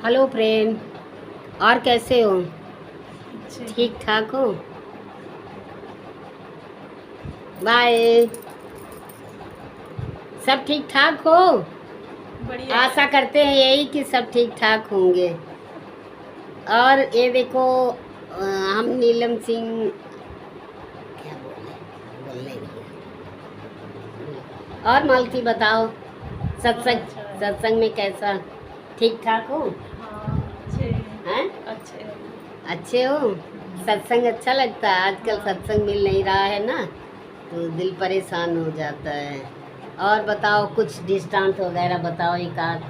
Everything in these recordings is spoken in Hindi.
हेलो फ्रेंड, और कैसे हो? अच्छे। ठीक ठाक हो? बाय। सब ठीक ठाक हो? बढ़िया आशा है। करते हैं यही कि सब ठीक ठाक होंगे। और ये देखो, हम नीलम सिंह क्या बोलने नहीं है। और मालती बताओ, बहुत सत्संग अच्छा है। सत्संग में कैसा? ठीक ठाक हो? हाँ, अच्छे हैं? अच्छे। अच्छे हो? सत्संग अच्छा लगता है? आजकल हाँ, सत्संग मिल नहीं रहा है ना, तो दिल परेशान हो जाता है। और बताओ, कुछ दृष्टांत वगैरह बताओ, एक आध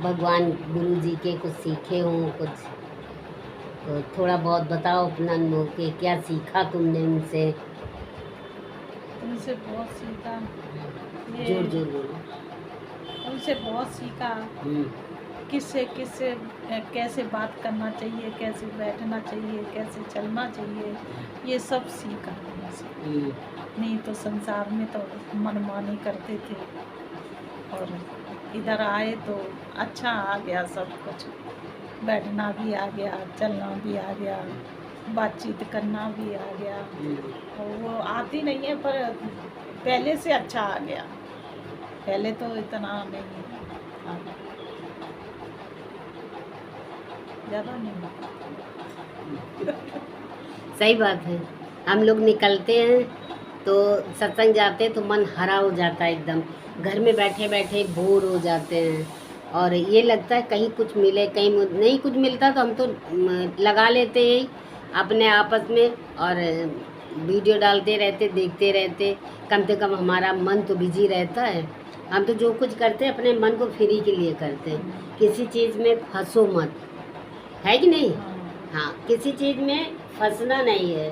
भगवान गुरु जी के कुछ सीखे हो कुछ, तो थोड़ा बहुत बताओ अपना अनुभव के, क्या सीखा तुमने उनसे? उनसे बहुत सीखा। ये जोर जोर बोलो। उनसे बहुत सीखा। हम्म। किससे किससे कैसे बात करना चाहिए, कैसे बैठना चाहिए, कैसे चलना चाहिए, ये सब सीखा उनसे। हम्म। नहीं तो संसार में तो मनमानी करते थे, और इधर आए तो अच्छा आ गया सब कुछ। बैठना भी आ गया, चलना भी आ गया, बातचीत करना भी आ गया। और वो आती नहीं है, पर पहले से अच्छा आ गया। पहले तो इतना नहीं था, ज़्यादा नहीं होता। सही बात है। हम लोग निकलते हैं तो सत्संग जाते हैं तो मन हरा हो जाता है एकदम। घर में बैठे बैठे बोर हो जाते हैं, और ये लगता है कहीं कुछ मिले, कहीं नहीं कुछ मिलता तो हम तो लगा लेते हैं अपने आपस में, और वीडियो डालते रहते, देखते रहते। कम से कम हमारा मन तो बिजी रहता है। हम तो जो कुछ करते हैं अपने मन को फ्री के लिए करते हैं। किसी चीज़ में फंसो मत, है कि नहीं? हाँ, हाँ, किसी चीज़ में फंसना नहीं है।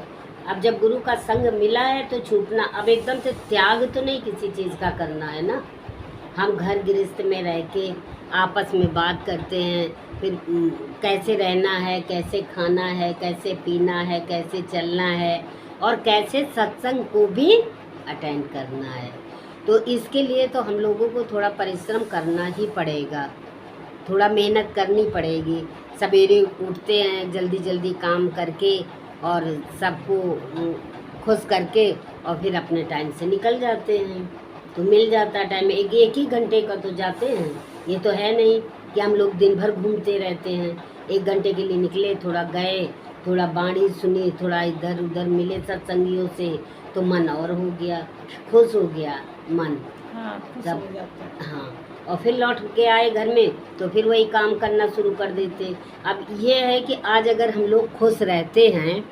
अब जब गुरु का संग मिला है तो छूटना, अब एकदम से त्याग तो नहीं किसी चीज़ का करना है ना। हम घर गृहस्थ में रह के आपस में बात करते हैं, फिर कैसे रहना है, कैसे खाना है, कैसे पीना है, कैसे चलना है, और कैसे सत्संग को भी अटेंड करना है। तो इसके लिए तो हम लोगों को थोड़ा परिश्रम करना ही पड़ेगा, थोड़ा मेहनत करनी पड़ेगी। सवेरे उठते हैं जल्दी जल्दी काम करके, और सबको खुश करके, और फिर अपने टाइम से निकल जाते हैं, तो मिल जाता है टाइम। एक एक ही घंटे का तो जाते हैं। ये तो है नहीं कि हम लोग दिन भर घूमते रहते हैं। 1 घंटे के लिए निकले, थोड़ा गए, थोड़ा बाणी सुनी, थोड़ा इधर उधर मिले सत्संगियों से, तो मन और हो गया, खुश हो गया मन हाँ, खुश सब। हो जाता है। हाँ, और फिर लौट के आए घर में तो फिर वही काम करना शुरू कर देते। अब ये है कि आज अगर हम लोग खुश रहते हैं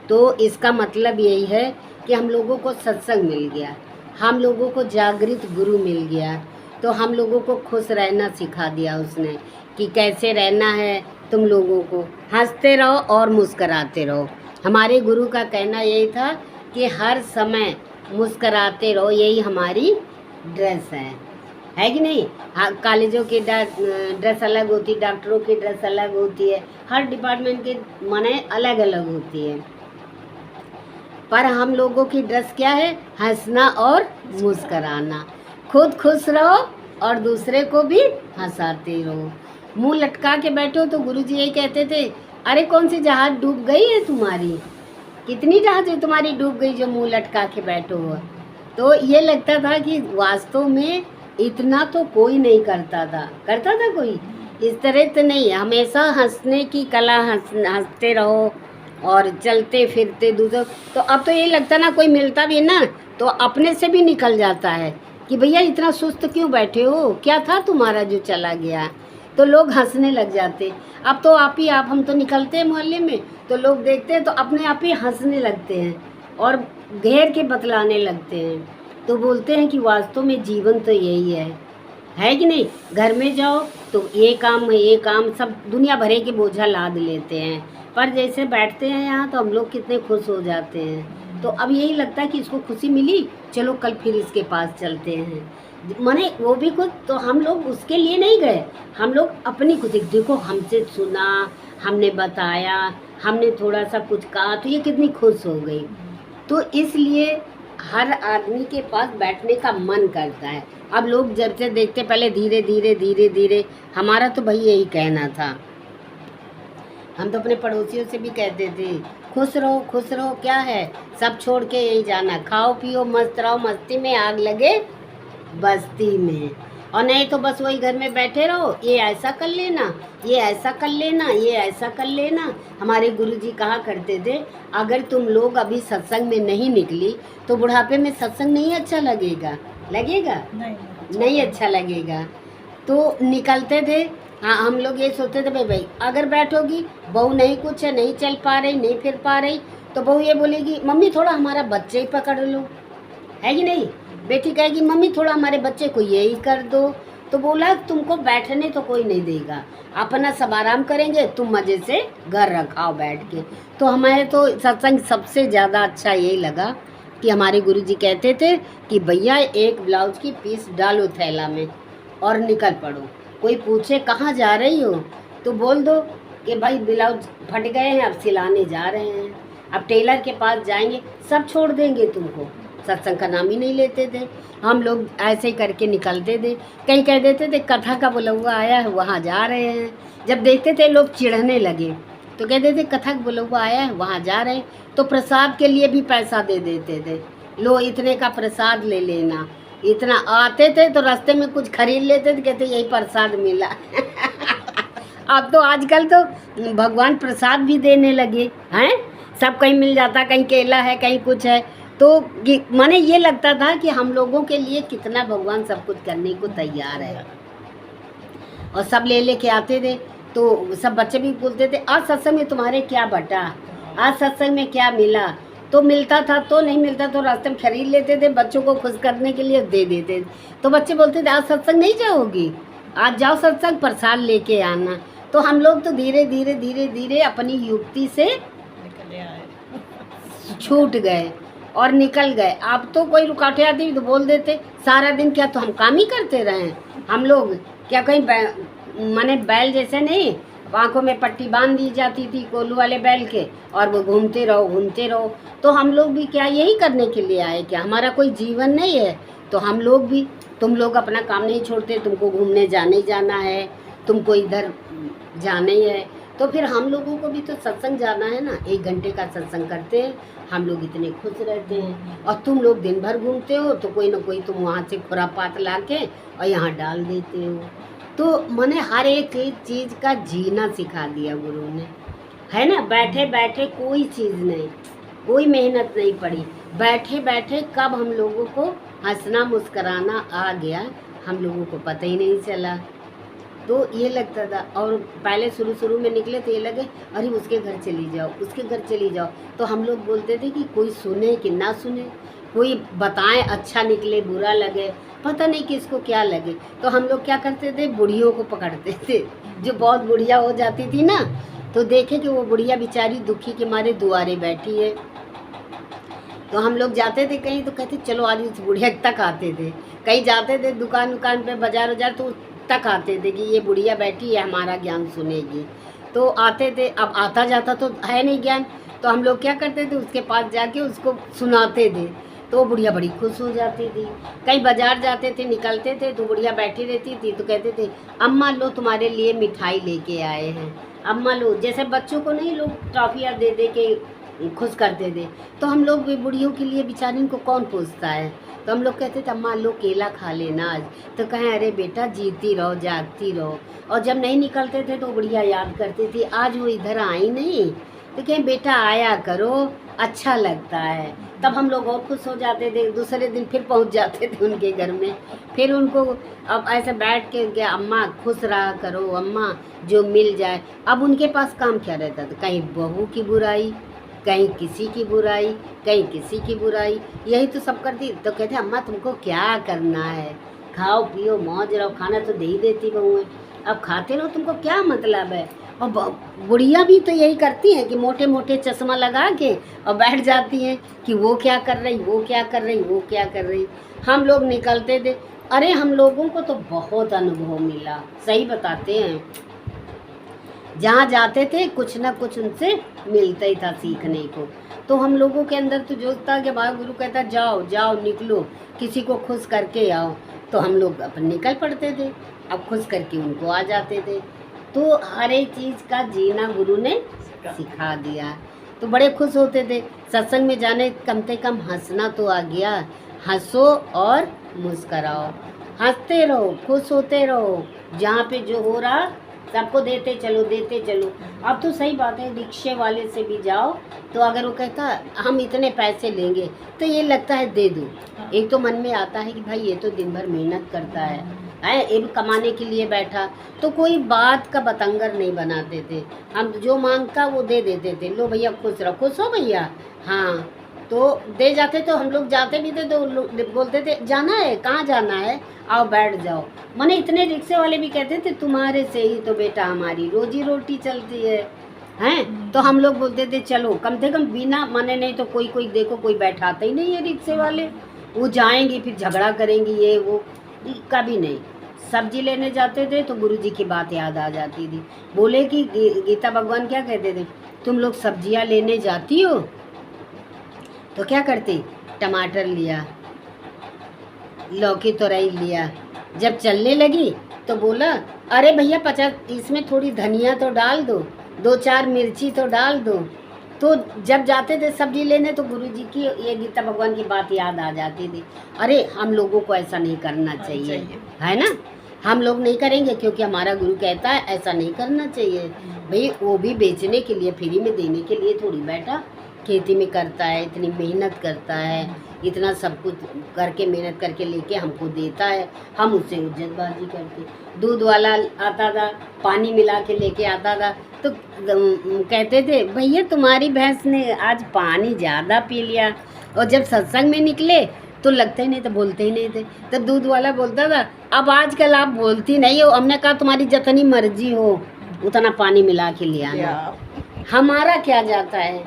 तो इसका मतलब यही है कि हम लोगों को सत्संग मिल गया, हम लोगों को जागृत गुरु मिल गया, तो हम लोगों को खुश रहना सिखा दिया उसने कि कैसे रहना है। तुम लोगों को हंसते रहो और मुस्कराते रहो। हमारे गुरु का कहना यही था कि हर समय मुस्कराते रहो, यही हमारी ड्रेस है कि नहीं? हाँ, कॉलेजों की ड्रेस अलग होती, डॉक्टरों की ड्रेस अलग होती है, हर डिपार्टमेंट की माने अलग अलग होती है, पर हम लोगों की ड्रेस क्या है? हंसना और मुस्कराना। खुद खुश रहो और दूसरे को भी हंसाते रहो। मुंह लटका के बैठो तो गुरुजी यही कहते थे, अरे कौन सी जहाज डूब गई है तुम्हारी? कितनी जहाज़ें तुम्हारी डूब गई जो मुंह लटका के बैठो हो। तो ये लगता था कि वास्तव में इतना तो कोई नहीं करता था कोई इस तरह तो नहीं। हमेशा हंसने की कला, हंसते रहो और चलते फिरते दूसरों। तो अब तो ये लगता ना, कोई मिलता भी है ना तो अपने से भी निकल जाता है कि भैया इतना सुस्त क्यों बैठे हो, क्या था तुम्हारा जो चला गया? तो लोग हंसने लग जाते। अब तो आप ही आप, हम तो निकलते हैं मोहल्ले में तो लोग देखते हैं तो अपने आप ही हंसने लगते हैं और घेर के बतलाने लगते हैं। तो बोलते हैं कि वास्तव में जीवन तो यही है कि नहीं? घर में जाओ तो ये काम सब दुनिया भरे के बोझा लाद लेते हैं, पर जैसे बैठते हैं यहाँ तो हम लोग कितने खुश हो जाते हैं। तो अब यही लगता है कि इसको खुशी मिली, चलो कल फिर इसके पास चलते हैं। माने वो भी खुद, तो हम लोग उसके लिए नहीं गए, हम लोग अपनी खुशी। देखो हमसे सुना, हमने बताया, हमने थोड़ा सा कुछ कहा तो ये कितनी खुश हो गई। तो इसलिए हर आदमी के पास बैठने का मन करता है। अब लोग जब से देखते, पहले धीरे धीरे धीरे धीरे, हमारा तो भाई यही कहना था हम तो अपने पड़ोसियों से भी कहते थे खुश रहो क्या है, सब छोड़ के यही जाना, खाओ पियो मस्त रहो, मस्ती में आग लगे बस्ती में। और नहीं तो बस वही घर में बैठे रहो, ये ऐसा कर लेना, ये ऐसा कर लेना, ये ऐसा कर लेना। हमारे गुरुजी कहा करते थे, अगर तुम लोग अभी सत्संग में नहीं निकली तो बुढ़ापे में सत्संग नहीं अच्छा लगेगा, लगेगा नहीं अच्छा लगेगा। तो निकलते थे। हाँ, हम लोग ये सोचते थे भाई अगर बैठोगी, बहू नहीं कुछ है, नहीं चल पा रही, नहीं फिर पा रही, तो बहू ये बोलेगी मम्मी थोड़ा हमारा बच्चे ही पकड़ लो, है कि नहीं। बेटी कहेगी मम्मी थोड़ा हमारे बच्चे को यही कर दो। तो बोला तुमको बैठने तो कोई नहीं देगा, अपना सब आराम करेंगे, तुम मज़े से घर रखाओ बैठ के। तो हमारे तो सत्संग सबसे ज़्यादा अच्छा यही लगा कि हमारे गुरुजी कहते थे कि भैया एक ब्लाउज की पीस डालो थैला में और निकल पड़ो। कोई पूछे कहाँ जा रही हो तो बोल दो कि भाई ब्लाउज फट गए हैं, अब सिलाने जा रहे हैं, अब टेलर के पास जाएंगे, सब छोड़ देंगे तुमको। सत्संग का नाम ही नहीं लेते थे हम लोग, ऐसे ही करके निकलते थे। कहीं कह देते थे कथा का बुलौआ आया है वहाँ जा रहे हैं। जब देखते थे लोग चिढ़ने लगे तो कहते थे कथा का बुलौआ आया है वहाँ जा रहे हैं, तो प्रसाद के लिए भी पैसा दे देते थे, लो इतने का प्रसाद ले लेना। इतना आते थे तो रास्ते में कुछ खरीद लेते थे, कहते यही प्रसाद मिला। अब तो आजकल तो भगवान प्रसाद भी देने लगे हैं, सब कहीं मिल जाता, कहीं केला है कहीं कुछ है। तो माने ये लगता था कि हम लोगों के लिए कितना भगवान सब कुछ करने को तैयार है। और सब ले लेके आते थे तो सब बच्चे भी बोलते थे आज सत्संग में तुम्हारे क्या बटा, आज सत्संग में क्या मिला। तो मिलता था तो नहीं मिलता तो रास्ते में खरीद लेते थे, बच्चों को खुश करने के लिए दे देते थे। तो बच्चे बोलते थे आज सत्संग नहीं जाओगी, आज जाओ सत्संग प्रसाद लेके आना। तो हम लोग तो धीरे धीरे धीरे धीरे अपनी युक्ति से छूट गए और निकल गए। अब तो कोई रुकावटें आती तो बोल देते सारा दिन क्या तो हम काम ही करते रहे हम लोग, क्या कहीं माने बैल जैसे नहीं, आँखों में पट्टी बांध दी जाती थी कोल्हू वाले बैल के, और वो घूमते रहो। तो हम लोग भी क्या यही करने के लिए आए, क्या हमारा कोई जीवन नहीं है। तो हम लोग भी, तुम लोग अपना काम नहीं छोड़ते, तुमको घूमने जाने ही जाना है, तुमको इधर जाना ही है, तो फिर हम लोगों को भी तो सत्संग जाना है ना। 1 घंटे का सत्संग करते हैं हम लोग, इतने खुश रहते हैं। और तुम लोग दिन भर घूमते हो तो कोई ना कोई तुम वहाँ से खुरापात ला के और यहाँ डाल देते हो। तो मैंने हर एक चीज़ का जीना सिखा दिया गुरु ने, है ना। बैठे बैठे कोई चीज़ नहीं, कोई मेहनत नहीं पड़ी, बैठे बैठे कब हम लोगों को हंसना मुस्कराना आ गया हम लोगों को पता ही नहीं चला। तो ये लगता था, और पहले शुरू में निकले तो ये लगे अरे उसके घर चली जाओ, उसके घर चली जाओ। तो हम लोग बोलते थे कि कोई सुने कि ना सुने, कोई बताएं अच्छा निकले बुरा लगे, पता नहीं किसको क्या लगे। तो हम लोग क्या करते थे, बुढ़ियों को पकड़ते थे जो बहुत बुढ़िया हो जाती थी ना, तो देखे कि वो बुढ़िया बेचारी दुखी के मारे दुआरे बैठी है। तो हम लोग जाते थे कहीं तो कहते चलो आज इस बुढ़िया तक आते थे। कहीं जाते थे दुकान पे बाजार तो तक आते थे कि ये बुढ़िया बैठी है हमारा ज्ञान सुनेगी। तो आते थे, अब आता जाता तो है नहीं ज्ञान, तो हम लोग क्या करते थे उसके पास जाके उसको सुनाते थे, तो वो बुढ़िया बड़ी खुश हो जाती थी। कहीं बाजार जाते थे निकलते थे तो बुढ़िया बैठी रहती थी, तो कहते थे अम्मा लो तुम्हारे लिए मिठाई लेके आए हैं, अम्मा लो। जैसे बच्चों को नहीं लोग टॉफियाँ दे दे के खुश करते थे, तो हम लोग भी बुढ़ियों के लिए बेचारी को कौन पूछता है, तो हम लोग कहते थे अम्मा लो केला खा लेना आज। तो कहें अरे बेटा जीती रहो जागती रहो। और जब नहीं निकलते थे तो बुढ़िया याद करती थी आज वो इधर आई नहीं, तो कहें बेटा आया करो अच्छा लगता है। तब हम लोग और खुश हो जाते थे, दूसरे दिन फिर पहुंच जाते थे उनके घर में, फिर उनको अब ऐसे बैठ के अम्मा खुश रहा करो, अम्मा जो मिल जाए। अब उनके पास काम क्या रहता था, कहीं बहू की बुराई, कहीं किसी की बुराई, कहीं किसी की बुराई, यही तो सब करती। तो कहते अम्मा तुमको क्या करना है, खाओ पियो मौज रहो, खाना तो दे ही देती बहू है, अब खाते रहो, तुमको क्या मतलब है। और बुढ़िया भी तो यही करती हैं कि मोटे मोटे चश्मा लगा के और बैठ जाती हैं कि वो क्या कर रही, वो क्या कर रही, वो क्या कर रही। हम लोग निकलते थे, अरे हम लोगों को तो बहुत अनुभव मिला, सही बताते हैं। जहाँ जाते थे कुछ ना कुछ उनसे मिलता ही था सीखने को। तो हम लोगों के अंदर तो जो था कि बाबा गुरु कहता जाओ जाओ निकलो, किसी को खुश करके आओ। तो हम लोग अपन निकल पड़ते थे, अब खुश करके उनको आ जाते थे। तो हर एक चीज़ का जीना गुरु ने सिखा दिया। तो बड़े खुश होते थे सत्संग में जाने, कम से कम हंसना तो आ गया। हंसो और मुस्कराओ, हंसते रहो, खुश होते रहो, जहाँ पे जो हो रहा सबको देते चलो देते चलो। अब तो सही बात है, रिक्शे वाले से भी जाओ तो अगर वो कहता हम इतने पैसे लेंगे तो ये लगता है दे दो। एक तो मन में आता है कि भाई ये तो दिन भर मेहनत करता है ये भी कमाने के लिए बैठा, तो कोई बात का बतंगर नहीं बनाते थे। हम जो मांगता वो दे देते थे, लो भैया खुश रहो, खुश हो भैया, हाँ तो दे जाते। तो हम लोग जाते भी थे तो लोग बोलते थे जाना है, कहाँ जाना है, आओ बैठ जाओ। माने इतने रिक्शे वाले भी कहते थे तुम्हारे से ही तो बेटा हमारी रोजी रोटी चलती है, हैं। तो हम लोग बोलते थे चलो, कम से कम बिना माने नहीं तो कोई देखो कोई बैठाते ही नहीं है रिक्शे वाले, वो जाएंगे फिर झगड़ा करेंगे ये वो, कभी नहीं। सब्जी लेने जाते थे तो गुरुजी की बात याद आ जाती थी। बोले कि गीता भगवान क्या कहते थे, तुम लोग सब्जियां लेने जाती हो तो क्या करते, टमाटर लिया, लौकी तोरई लिया। जब चलने लगी तो बोला अरे भैया 50 इसमें थोड़ी धनिया तो डाल दो, 2-4 मिर्ची तो डाल दो। तो जब जाते थे सब्जी लेने तो गुरुजी की ये गीता भगवान की बात याद आ जाती थी। अरे हम लोगों को ऐसा नहीं करना चाहिए, है ना। हम लोग नहीं करेंगे क्योंकि हमारा गुरु कहता है ऐसा नहीं करना चाहिए। भाई वो भी बेचने के लिए, फ्री में देने के लिए थोड़ी बैठा, खेती में करता है, इतनी मेहनत करता है, इतना सब कुछ करके मेहनत करके लेके हमको देता है, हम उससे इज्जतबाजी करते। दूध वाला आता था, पानी मिला के लेके आता था तो कहते थे भैया तुम्हारी भैंस ने आज पानी ज़्यादा पी लिया। और जब सत्संग में निकले तो लगते ही नहीं थे, बोलते ही नहीं थे। तब दूध वाला बोलता था अब आजकल आप बोलती नहीं हो। हमने कहा तुम्हारी जितनी मर्जी हो उतना पानी मिला के ले आना, हमारा क्या जाता है,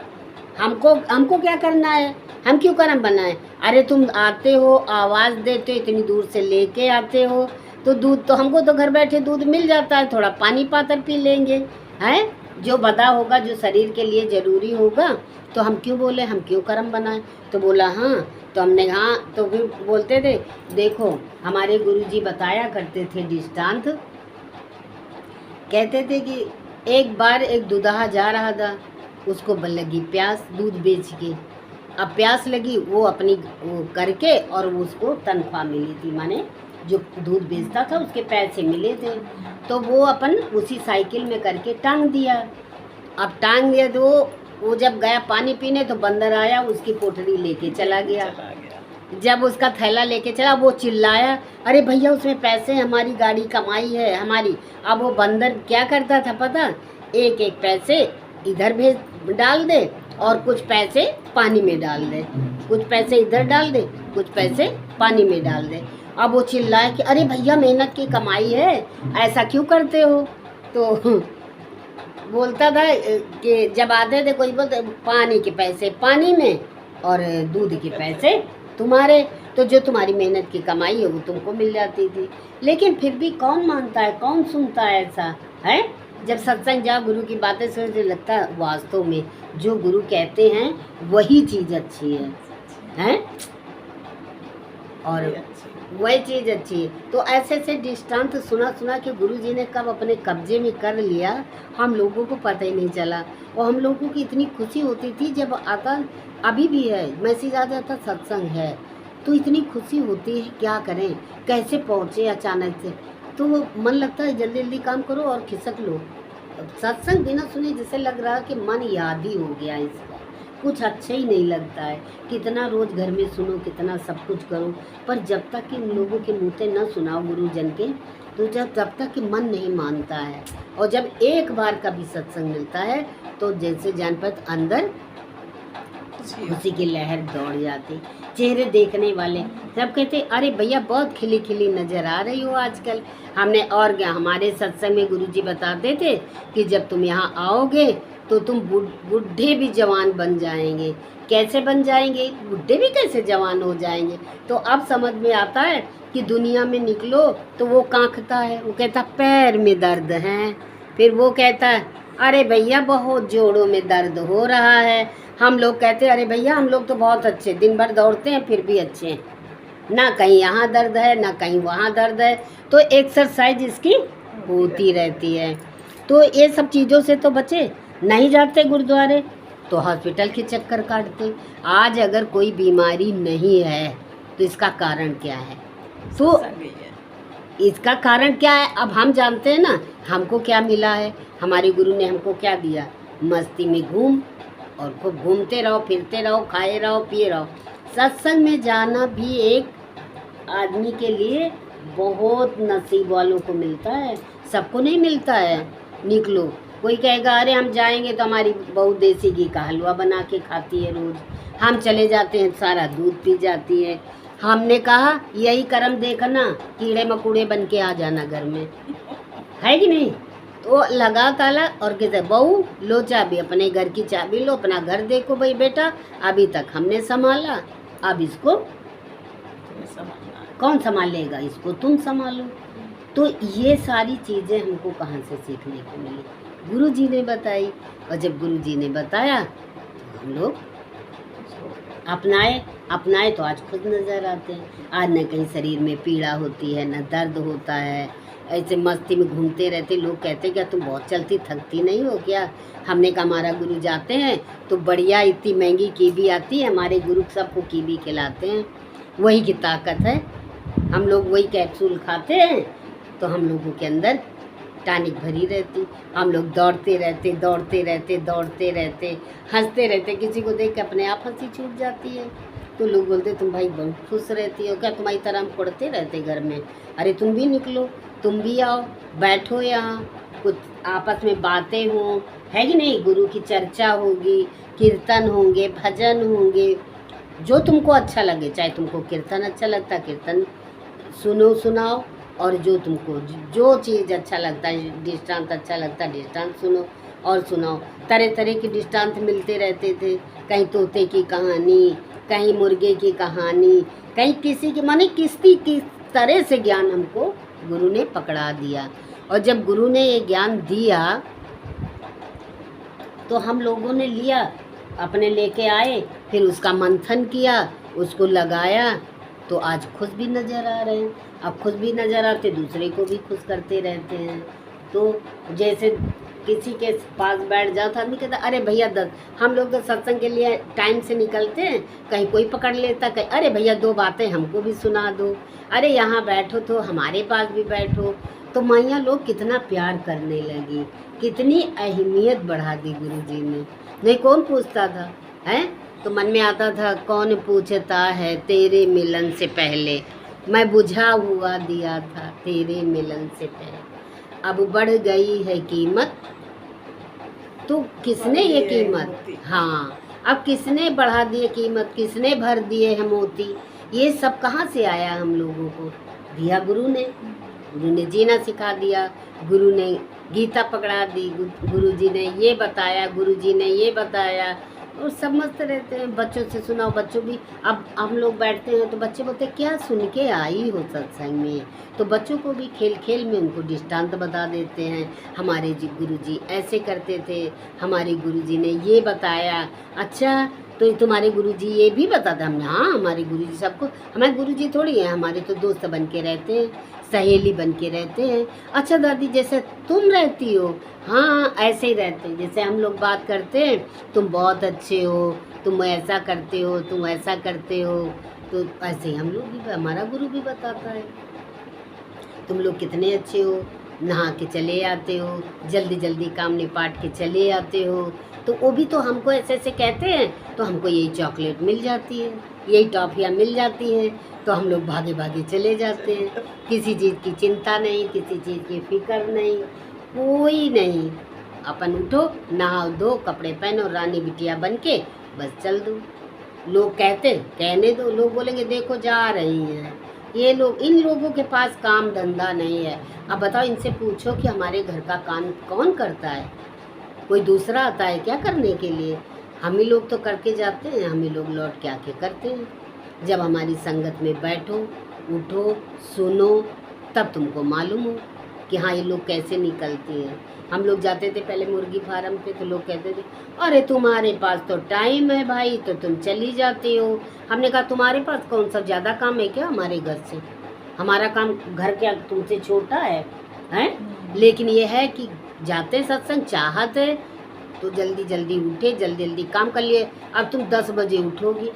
हमको क्या करना है, हम क्यों कर्म बनाए। अरे तुम आते हो, आवाज़ देते हो, इतनी दूर से लेके आते हो तो दूध तो हमको तो घर बैठे दूध मिल जाता है, थोड़ा पानी पातर पी लेंगे, हैं। जो बदा होगा, जो शरीर के लिए ज़रूरी होगा तो हम क्यों बोले, हम क्यों कर्म बनाए। तो बोला हाँ, तो हमने हाँ, तो फिर बोलते थे देखो हमारे गुरुजी बताया करते थे दृष्टांत, कहते थे कि एक बार एक दुधाहा जा रहा था, उसको लगी प्यास दूध बेच के। अब प्यास लगी, वो अपनी वो करके और उसको तनख्वाह मिली थी, माने जो दूध बेचता था उसके पैसे मिले थे। तो वो अपन उसी साइकिल में करके टांग दिया। अब टांग दिया तो वो जब गया पानी पीने तो बंदर आया, उसकी पोटली लेके चला गया। जब उसका थैला लेके चला वो चिल्लाया अरे भैया उसमें पैसे, हमारी गाड़ी कमाई है हमारी। अब वो बंदर क्या करता था पता, एक एक पैसे इधर भेज डाल दे और कुछ पैसे पानी में डाल दे, कुछ पैसे इधर डाल दे, कुछ पैसे पानी में डाल दे। अब वो चिल्लाया कि अरे भैया मेहनत की कमाई है, ऐसा क्यों करते हो। तो बोलता था कि जब आते थे कोई बोलते पानी के पैसे पानी में और दूध के पैसे तुम्हारे, तो जो तुम्हारी मेहनत की कमाई है वो तुमको मिल जाती थी। लेकिन फिर भी कौन मानता है, कौन सुनता है, ऐसा है। जब सत्संग जा गुरु की बातें सुनने लगता है वास्तव में जो गुरु कहते हैं वही चीज़ अच्छी है, हैं, और वही चीज़ अच्छी है। तो ऐसे ऐसे दृष्टांत सुना सुना के गुरु जी ने कब अपने कब्जे में कर लिया हम लोगों को पता ही नहीं चला। और हम लोगों की इतनी खुशी होती थी जब आता, अभी भी है, मैसेज आ जाता सत्संग है तो इतनी खुशी होती है, क्या करें कैसे पहुँचे अचानक से। तो मन लगता है जल्दी जल्दी काम करो और खिसक लो। सत्संग बिना सुने जैसे लग रहा है कि मन याद ही हो गया इसका, कुछ अच्छा ही नहीं लगता है। कितना रोज़ घर में सुनो, कितना सब कुछ करो, पर जब तक कि लोगों के मुँह से न सुनाओ गुरुजन के, तो जब तक कि मन नहीं मानता है। और जब एक बार का भी सत्संग मिलता है तो जैसे जानपत अंदर खुशी की लहर दौड़ जाती। चेहरे देखने वाले सब कहते अरे भैया बहुत खिली खिली नज़र आ रही हो आजकल। हमने और क्या, हमारे सत्संग में गुरुजी बताते थे कि जब तुम यहाँ आओगे तो तुम बूढ़े भी जवान बन जाएंगे। कैसे बन जाएंगे, बूढ़े भी कैसे जवान हो जाएंगे। तो अब समझ में आता है कि दुनिया में निकलो तो वो कांखता है, वो कहता पैर में दर्द है, फिर वो कहता है अरे भैया बहुत जोड़ों में दर्द हो रहा है। हम लोग कहते हैं अरे भैया हम लोग तो बहुत अच्छे, दिन भर दौड़ते हैं फिर भी अच्छे हैं, ना कहीं यहाँ दर्द है ना कहीं वहाँ दर्द है। तो एक्सरसाइज इसकी होती रहती है। तो ये सब चीज़ों से तो बचे। नहीं जाते गुरुद्वारे तो हॉस्पिटल के चक्कर काटते। आज अगर कोई बीमारी नहीं है तो इसका कारण क्या है? तो सही है। इसका कारण क्या है? अब हम जानते हैं ना हमको क्या मिला है। हमारे गुरु ने हमको क्या दिया? मस्ती में घूम और खूब घूमते रहो, फिरते रहो, खाए रहो, पिए रहो। सत्संग में जाना भी एक आदमी के लिए बहुत नसीब वालों को मिलता है, सबको नहीं मिलता है। निकलो, कोई कहेगा अरे हम जाएंगे तो हमारी बहू देसी घी का हलवा बना के खाती है रोज, हम चले जाते हैं सारा दूध पी जाती है। हमने कहा यही कर्म देखना, कीड़े मकोड़े बन के आ जाना घर में, है कि नहीं? तो लगा ताला और कहते बहू लो चाबी, अपने घर की चाबी लो, अपना घर देखो भाई बेटा, अभी तक हमने संभाला, अब इसको तुम्हें समझना है। कौन संभालेगा? इसको तुम संभालो। तो ये सारी चीज़ें हमको कहाँ से सीखने को मिली? गुरु जी ने बताई, और जब गुरु जी ने बताया तो हम लोग अपनाए तो आज खुद नज़र आते हैं। आज न कहीं शरीर में पीड़ा होती है, न दर्द होता है। ऐसे मस्ती में घूमते रहते। लोग कहते क्या तुम बहुत चलती थकती नहीं हो क्या? हमने कहा हमारा गुरु जाते हैं तो बढ़िया इतनी महंगी कीवी आती है, हमारे गुरु सबको कीवी खिलाते हैं, वही की ताकत है। हम लोग वही कैप्सूल खाते हैं तो हम लोगों के अंदर टानिक भरी रहती। हम लोग दौड़ते रहते, हंसते रहते। किसी को देख के अपने आप हंसी छूट जाती है। तो लोग बोलते तुम भाई बहुत खुश रहती हो क्या? तुम्हारी तरह हम पढ़ते रहते घर में। अरे तुम भी निकलो, तुम भी आओ, बैठो यहाँ, कुछ आपस में बातें हों, है कि नहीं? गुरु की चर्चा होगी, कीर्तन होंगे, भजन होंगे, जो तुमको अच्छा लगे। चाहे तुमको कीर्तन अच्छा लगता है कीर्तन सुनाओ, और जो तुमको जो चीज़ अच्छा लगता है, दृष्टांत अच्छा लगता है दृष्टांत सुनो और सुनाओ। तरह तरह के दृष्टांत मिलते रहते थे। कहीं तोते की कहानी, कहीं मुर्गे की कहानी, कहीं किसी की, माने किस तरह से ज्ञान हमको गुरु ने पकड़ा दिया। और जब गुरु ने ये ज्ञान दिया तो हम लोगों ने लिया, अपने लेके आए, फिर उसका मंथन किया, उसको लगाया, तो आज खुश भी नज़र आ रहे हैं। अब खुश भी नज़र आते, दूसरे को भी खुश करते रहते हैं। तो जैसे किसी के पास बैठ जाओ तो आदमी कहता अरे भैया हम लोग तो सत्संग के लिए टाइम से निकलते हैं, कहीं कोई पकड़ लेता, कहीं अरे भैया 2 बातें हमको भी सुना दो, अरे यहाँ बैठो तो हमारे पास भी बैठो। तो मैया लोग कितना प्यार करने लगी, कितनी अहमियत बढ़ा दी गुरु जी ने। नहीं कौन पूछता था, हैं? तो मन में आता था कौन पूछता है तेरे मिलन से पहले, मैं बुझा हुआ दिया था तेरे मिलन से पहले। अब बढ़ गई है कीमत, तो किसने ये कीमत, हाँ अब किसने बढ़ा दिए कीमत, किसने भर दिए हैं मोती? ये सब कहाँ से आया? हम लोगों को दिया गुरु ने। गुरु ने जीना सिखा दिया, गुरु ने गीता पकड़ा दी, गुरु जी ने ये बताया, गुरु जी ने ये बताया, और सब मस्त रहते हैं। बच्चों से सुनाओ, बच्चों भी, अब हम लोग बैठते हैं तो बच्चे बोलते क्या सुन के आई हो सत्संग में? तो बच्चों को भी खेल खेल में उनको दृष्टांत बता देते हैं, हमारे जी गुरु जी ऐसे करते थे, हमारे गुरु जी ने ये बताया। अच्छा तो तुम्हारे गुरु जी ये भी बताते? हमने हाँ, हमारे गुरु जी सबको, हमारे गुरु जी थोड़ी है, हमारे तो दोस्त बन के रहते हैं, सहेली बन के रहते हैं। अच्छा दादी जैसे तुम रहती हो, हाँ ऐसे ही रहते हैं, जैसे हम लोग बात करते हैं, तुम बहुत अच्छे हो, तुम ऐसा करते हो, तुम ऐसा करते हो, तो ऐसे ही हम लोग भी, हमारा गुरु भी बताता है तुम लोग कितने अच्छे हो, नहा के चले आते हो, जल्दी जल्दी काम निपाट के चले आते हो। तो वो भी तो हमको ऐसे ऐसे कहते हैं, तो हमको यही चॉकलेट मिल जाती है, यही टॉफ़ियाँ मिल जाती हैं, तो हम लोग भागे भागे चले जाते हैं। किसी चीज़ की चिंता नहीं, किसी चीज़ की फिक्र नहीं, कोई नहीं। अपन उठो, नहाओ धो, कपड़े पहनो, रानी बिटिया बन के बस चल दो। लोग कहते कहने दो, लोग बोलेंगे देखो जा रही हैं ये लोग, इन लोगों के पास काम धंधा नहीं है। अब बताओ इनसे पूछो कि हमारे घर का काम कौन करता है? कोई दूसरा आता है क्या करने के लिए? हम ही लोग तो करके जाते हैं, हम ही लोग लौट के आके करते हैं। जब हमारी संगत में बैठो, उठो, सुनो, तब तुमको मालूम हो कि हाँ ये लोग कैसे निकलते हैं। हम लोग जाते थे पहले मुर्गी फार्म पे, तो लोग कहते थे अरे तुम्हारे पास तो टाइम है भाई, तो तुम चली जाती हो। हमने कहा तुम्हारे पास कौन सा ज़्यादा काम है क्या हमारे घर से? हमारा काम घर क्या तुमसे छोटा है? लेकिन ये है कि जाते हैं सत्संग, चाहत है तो जल्दी जल्दी उठे, जल्दी जल्दी काम कर लिए। अब तुम 10 बजे उठोगी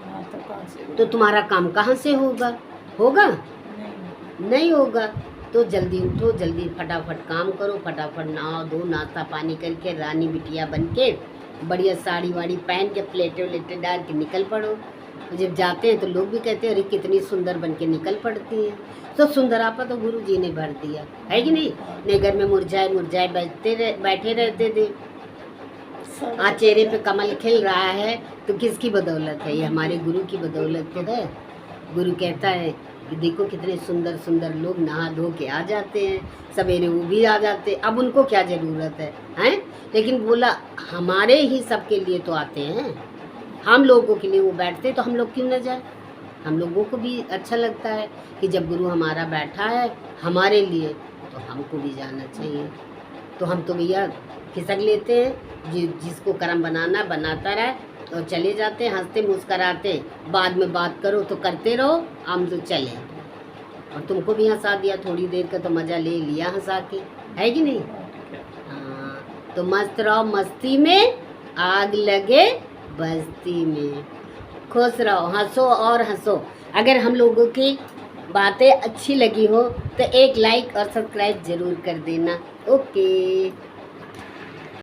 हाँ तो कहाँ से तो तुम्हारा काम कहाँ से होगा? होगा? नहीं। नहीं होगा। तो जल्दी उठो, जल्दी फटाफट काम करो, फटाफट नहाओ धो, नाश्ता पानी करके रानी बिटिया बन के बढ़िया साड़ी वाड़ी पहन के प्लेटें वलेटें डाल के निकल पड़ो। तो जब जाते हैं तो लोग भी कहते हैं अरे कितनी सुंदर बन के निकल पड़ती है। तो सुंदरापा तो गुरु जी ने भर दिया है कि नहीं घर में मुरझाए बैठे रहते थे। आज चेहरे पे कमल खिल रहा है तो किसकी बदौलत है? ये हमारे गुरु की बदौलत तो है। गुरु कहता है कि देखो कितने सुंदर सुंदर लोग नहा धो के आ जाते हैं, सवेरे वो भी आ जाते हैं, अब उनको क्या ज़रूरत है, हैं? लेकिन बोला हमारे ही सबके लिए तो आते हैं, हम लोगों के लिए वो बैठते, तो हम लोग क्यों न जाए? हम लोगों को भी अच्छा लगता है कि जब गुरु हमारा बैठा है हमारे लिए तो हमको भी जाना चाहिए। तो हम तो भैया खिसक लेते हैं, जिसको कर्म बनाना बनाता रहे और चले जाते हैं हंसते मुस्कराते। बाद में बात करो तो करते रहो, हम तो चले। और तुमको भी हंसा दिया, थोड़ी देर का तो मज़ा ले लिया हंसा के, है कि नहीं? हाँ, तो मस्त रहो मस्ती में, आग लगे बस्ती में, खुश रहो, हंसो और हंसो। अगर हम लोगों की बातें अच्छी लगी हो तो एक लाइक और सब्सक्राइब ज़रूर कर देना। ओके।